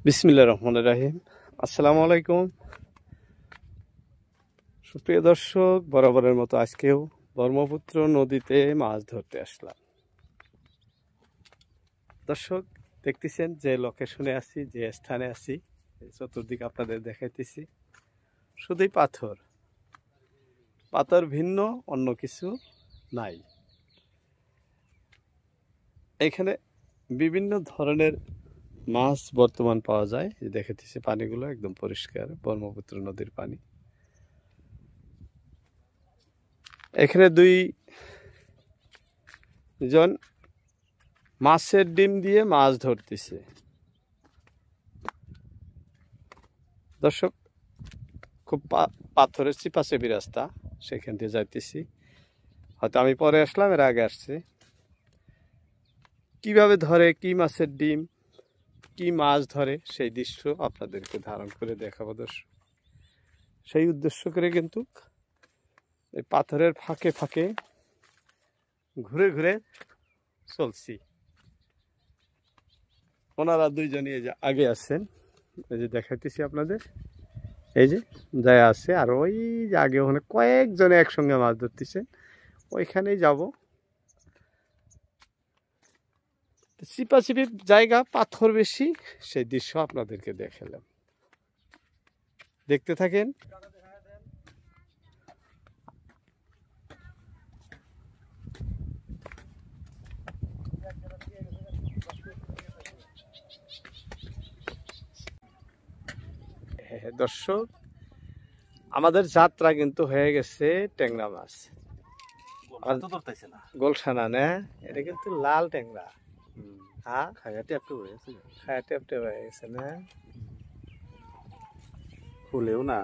বিসমিল্লাহির রহমানির রহিম। আসসালামু আলাইকুম সুপ্রিয় দর্শক, বরাবরের মতো আজকেও ব্রহ্মপুত্র নদীতে মাছ ধরতে আসলাম। দর্শক দেখতেছেন যে লোকেশনে আছি, যে স্থানে আছি, চতুর্দিকে আপনাদের দেখাইতেছি শুধুই পাথর, পাথর ভিন্ন অন্য কিছু নাই। এখানে বিভিন্ন ধরনের মাছ বর্তমান পাওয়া যায়। দেখাইতেছি পানিগুলো একদম পরিষ্কার, ব্রহ্মপুত্র নদীর পানি। এখানে দুইজন মাছের ডিম দিয়ে মাছ ধরতেছে। দর্শক, খুব পাথরের চিপাচেপি রাস্তা, সেখান দিয়ে যাইতেছি। হয়তো আমি পরে আসলাম, এর আগে আসছে। কিভাবে ধরে, কি মাছের ডিম, কি মাছ ধরে, সেই দৃশ্য আপনাদেরকে ধারণ করে দেখাবো দর্শক। সেই উদ্দেশ্য করে কিন্তু এই পাথরের ফাঁকে ফাঁকে ঘুরে ঘুরে চলছি। ওনারা দুইজনই এই যে আগে আছেন, এই যে দেখাইতেছি আপনাদের, এই যে যায় আছে। আর ওই যে আগে ওখানে কয়েকজনে একসঙ্গে মাছ ধরতেছে, ওইখানেই যাব। চিপাচিপি জায়গা, পাথর বেশি, সেই দৃশ্য আপনাদেরকে দেখালাম। দেখতে থাকেন। দর্শক, আমাদের যাত্রা কিন্তু হয়ে গেছে ট্যাংরা মাছ। গোলসানা না, এটা কিন্তু লাল ট্যাংরা। হ্যাঁ, খায়াটে হয়ে গেছে না, খুলেও না।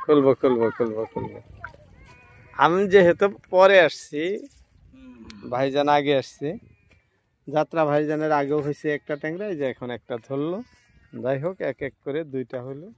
খুলবো। আমি যেহেতু পরে আসছি, ভাইজান আগে আসছে। যাত্রা ভাইজানের আগেও হয়েছে একটা ট্যাংরা, এই যে এখন একটা ধরলো। যাই হোক, এক এক করে দুইটা হলো।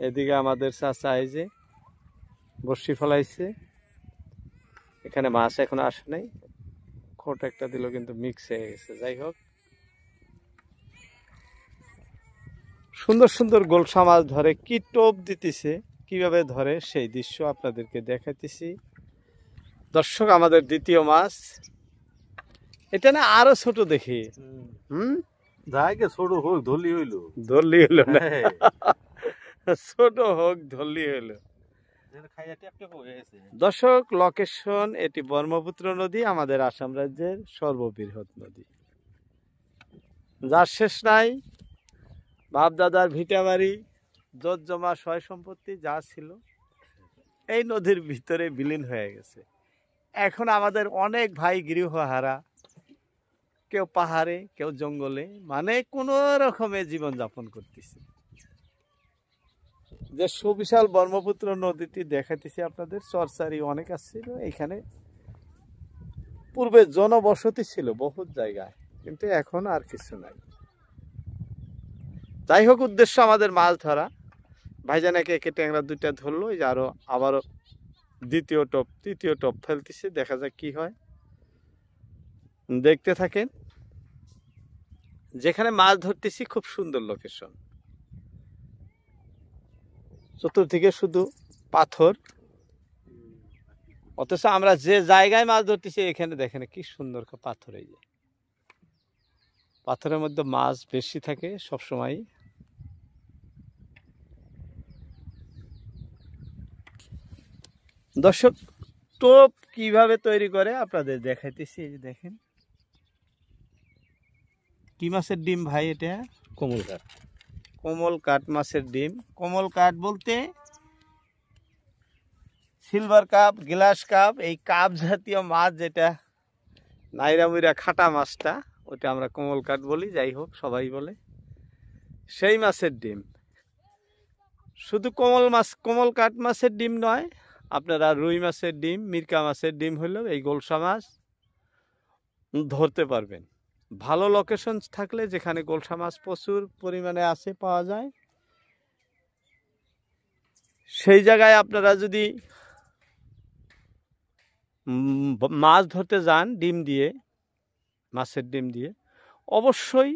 এদিকে আমাদের চাচা এই যে বড়শি ফলাইছে, এখানে মাছ এখন আসে নাই, খোট একটা দিল কিন্তু মিক্স হয়ে গেছে। যাই হোক, সুন্দর সুন্দর গোলসা মাছ ধরে, কি টোপ দিতেছে, কিভাবে ধরে সেই দৃশ্য আপনাদেরকে দেখাইতেছি দর্শক। আমাদের দ্বিতীয় মাছ এটা না, আরো ছোট দেখি। ছোট হোক ধরলি হইলো না, ছোট হোক ধরলি হইলো। দর্শক, লোকেশন এটি ব্রহ্মপুত্র নদী, আমাদের আসাম রাজ্যের সর্ববৃহৎ নদী, যার শেষ নাই। বাপদাদার ভিটাবাড়ি, জমা সয় সম্পত্তি যা ছিল এই নদীর ভিতরে বিলীন হয়ে গেছে। এখন আমাদের অনেক ভাই গৃহহারা, কেউ পাহাড়ে, কেউ জঙ্গলে, মানে কোন রকমের জীবনযাপন করতেছে। যে সুবিশাল ব্রহ্মপুত্র নদীটি দেখাইতেছি আপনাদের, চরচারি অনেক আসছিল এখানে। পূর্বে জনবসতি ছিল বহুত জায়গায়, কিন্তু এখন আর কিছু নাই। যাই হোক, উদ্দেশ্য আমাদের মাছ ধরা। ভাইজান একে একে ট্যাংরা দুইটা ধরলো, এই যে আবারও দ্বিতীয় টপ, তৃতীয় টপ ফেলতেছে। দেখা যাক কি হয়, দেখতে থাকেন। যেখানে মাছ ধরতেছি খুব সুন্দর লোকেশন, চতুর্দিকে শুধু পাথর, অথচ আমরা যে জায়গায় মাছ ধরতেছি এখানে দেখেন কি সুন্দর পাথর। এই যে পাথরের মধ্যে মাছ বেশি থাকে সবসময়। দর্শক, টোপ কিভাবে তৈরি করে আপনাদের দেখাইতেছি। এই যে দেখেন, কি মাছের ডিম ভাই এটা? কোমল কাঠ মাছের ডিম। কোমল কাঠ বলতে সিলভার কাপ, গ্লাস কাপ, এই কাপ জাতীয় মাছ যেটা নাইরামুইরা খাটা মাছটা, ওটা আমরা কোমল কাঠ বলি। যাই হোক, সবাই বলে সেই মাছের ডিম। শুধু কোমল কাঠ মাছের ডিম নয়, আপনারা রুই মাছের ডিম, মিরকা মাছের ডিম হলেও এই গোলসা মাছ ধরতে পারবেন। ভালো লোকেশন থাকলে, যেখানে গোলসা মাছ প্রচুর পরিমাণে আছে, পাওয়া যায়, সেই জায়গায় আপনারা যদি মাছ ধরতে যান ডিম দিয়ে, মাছের ডিম দিয়ে, অবশ্যই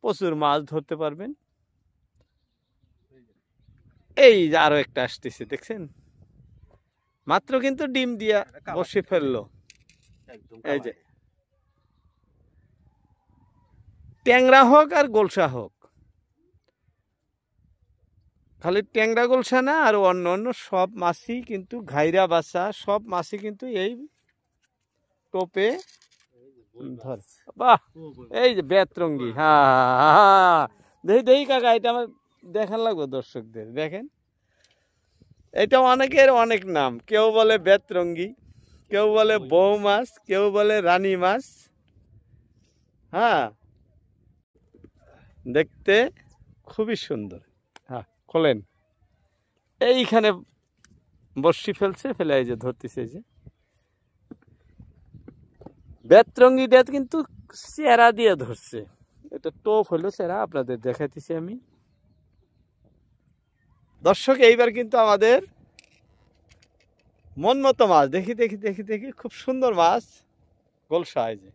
প্রচুর মাছ ধরতে পারবেন। এই যে আরো একটা আসতেছে, দেখছেন? মাত্র কিন্তু ডিম দিয়া বসে ফেললো। এই যে ট্যাংরা হোক আর গোলসা হোক, খালি ট্যাংরা গোলসা না, আর অন্য অন্য সব মাছই কিন্তু, ঘাইরা বাসা সব মাছই কিন্তু এই টোপে ধরে। বাহ, এই যে বেতরঙ্গি। হ্যাঁ, দেখি দেখি কাকা, এটা আমার দেখার লাগবে দর্শকদের। দেখেন, এটা অনেকের অনেক নাম, কেউ বলে বেতরঙ্গি, কেউ বলে বউ মাছ, কেউ বলে রানী মাছ। হ্যাঁ, দেখতে খুবই সুন্দর। হ্যাঁ, খোলেন। এইখানে বর্ষি ফেলছে, ফেলে এই যে ধরতেছে। এই যে বেতরঙ্গিটা কিন্তু চেরা দিয়ে ধরছে, এটা টোপ হলো চেরা, আপনাদের দেখাইতেছি আমি। দর্শক, এইবার কিন্তু আমাদের মন মতো মাছ, দেখি দেখি দেখি দেখি, খুব সুন্দর মাছ, গোলসা। এই যে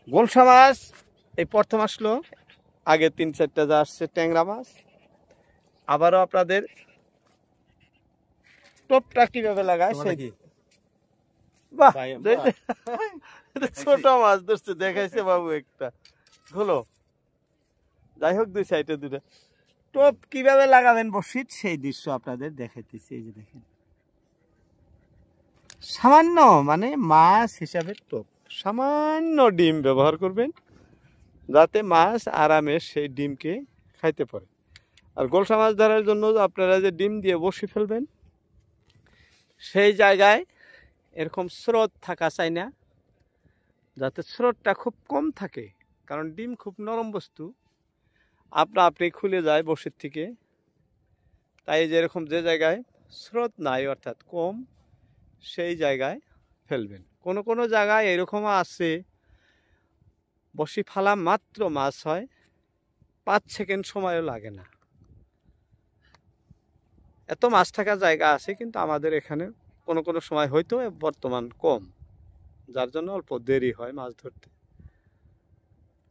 গোলসা মাছ এই প্রথম আসলো, আগে 3-4টা যা আসছে ট্যাংরা মাছ। আবারও আপনাদের টোপটা কিভাবে লাগায় সেই, বাহ, ছোট মাছ ধরছে, দেখাইছে বাবু একটা হলো। যাই হোক, দুই সাইডে দুটো টোপ কিভাবে লাগাবেন বসিট, সেই দৃশ্য আপনাদের দেখাইতেছি। এই যে দেখেন, সামান্য মানে মাছ হিসাবে টোপ, সামান্য ডিম ব্যবহার করবেন, যাতে মাছ আরামে সেই ডিমকে খাইতে পারে। আর গোলসা মাছ ধরার জন্য আপনারা যে ডিম দিয়ে বসি ফেলবেন, সেই জায়গায় এরকম স্রোত থাকা চাই না, যাতে স্রোতটা খুব কম থাকে, কারণ ডিম খুব নরম বস্তু, আপনা আপনি খুলে যায় বসির থেকে। তাই যেরকম যে জায়গায় স্রোত নাই, অর্থাৎ কম, সেই জায়গায় ফেলবেন। কোনো কোনো জায়গায় এরকমও আছে, বসি ফালা মাত্র মাছ হয়, 5 সেকেন্ড সময়ও লাগে না, এত মাছ থাকা জায়গা আছে। কিন্তু আমাদের এখানে কোনো কোনো সময় হয়তো বর্তমান কম, যার জন্য অল্প দেরি হয় মাছ ধরতে।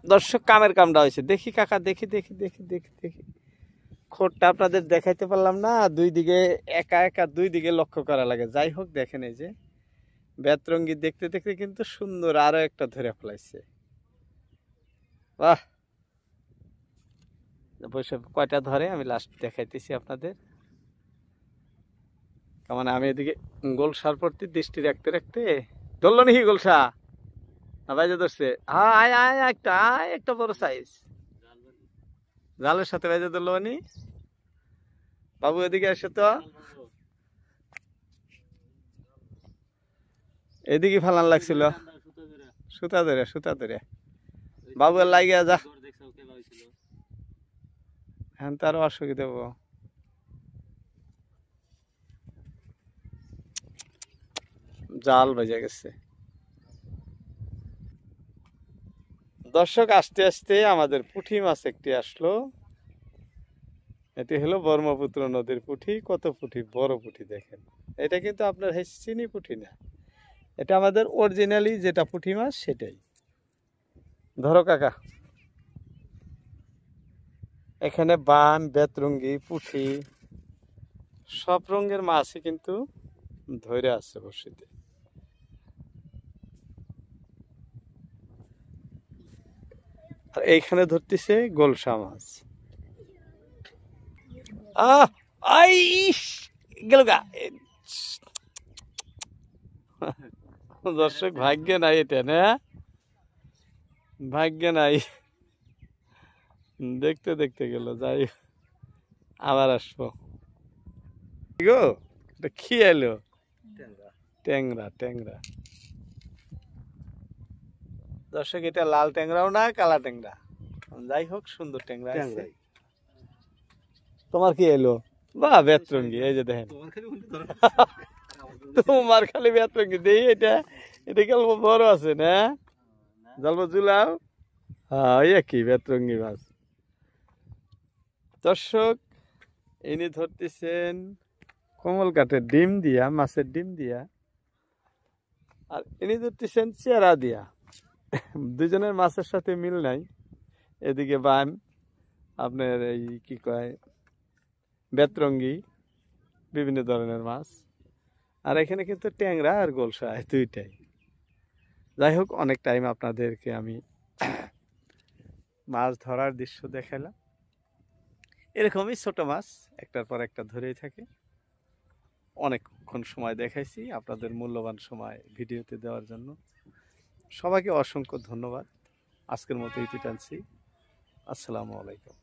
দর্শক, কামের কামটা হয়েছে, দেখি কাকা, দেখি দেখি দেখি দেখি দেখি, খোরটা আপনাদের দেখাইতে পারলাম না, দুই দিকে একা একা দুই দিকে লক্ষ্য করা লাগে। যাই হোক, দেখেন এই যে বেতরঙ্গি দেখতে দেখতে কিন্তু সুন্দর আরো একটা ধরে ফেলাইছে। বাহ, বসে কয়টা ধরে আমি লাস্ট দেখাইতেছি আপনাদের। মানে আমি এদিকে গোলসার প্রতি দৃষ্টি রাখতে রাখতে, ধরলো নাকি গোলসা? বাইজে ধরছে। হ্যাঁ, আয় আয়, একটা বড় সাইজ জালের সাথে বাইজে ধরলো নি। বাবু এদিকে আসে তো, এদিকে ফালান লাগছিল, সুতা ধরে সুতা ধরে। বাবু লাগিয়া যা, হ্যাঁ, তারও অসুবিধা হবো। জাল বেজে গেছে। দর্শক, আস্তে আস্তে আমাদের পুঁটি মাছ একটি আসলো। এটি হলো ব্রহ্মপুত্র নদীর পুঁটি। কত পুঁটি, বড় পুঁটি দেখেন। এটা কিন্তু আপনার চিনি পুঁটি না, এটা আমাদের অরিজিনালি যেটা পুঁটি মাছ সেটাই। ধরো কাকা, এখানে বান, বেতরঙ্গি, পুঁটি সব রঙের মাছই কিন্তু ধরে আছে বসিতে। আর এইখানে ধরতেছে গোলসা মাছ। দর্শক, ভাগ্য নাই এটা, না ভাগ্য নাই, দেখতে দেখতে গেল। যাই, আবার আসবো গো, এটা কি এলো? ট্যাংরা, ট্যাংরা। দর্শক, এটা লাল ট্যাংরাও না, কালা ট্যাংরা, যাই হোক সুন্দর ট্যাংরা। তোমার কি এলো? বাহ, বেতরঙ্গি। এই যে দেখেন, তোমার খালি বেতরঙ্গি দেই। এটা এটা গল্প বড় আছে না, গল্প জুলাও। হ্যাঁ, কি বেতরঙ্গি মাছ। দর্শক, ইনি ধরতেছেন কমল কাঠের ডিম দিয়া, মাছের ডিম দিয়া, আর ইনি ধরতেছেন চেরা দিয়া। দুজনের মাছের সাথে মিল নাই। এদিকে বান আপনার এই কি কয় বেতরঙ্গি বিভিন্ন ধরনের মাছ, আর এখানে কিন্তু ট্যাংরা আর গোলসা দুইটাই। যাই হোক, অনেক টাইম আপনাদেরকে আমি মাছ ধরার দৃশ্য দেখালাম। এরকমই ছোট মাছ একটার পর একটা ধরেই থাকে। অনেকক্ষণ সময় দেখাইছি আপনাদের মূল্যবান সময় ভিডিওতে দেওয়ার জন্য। সবাইকে অসংখ্য ধন্যবাদ। আজকের মতো ইতি টানছি। আসসালামু আলাইকুম।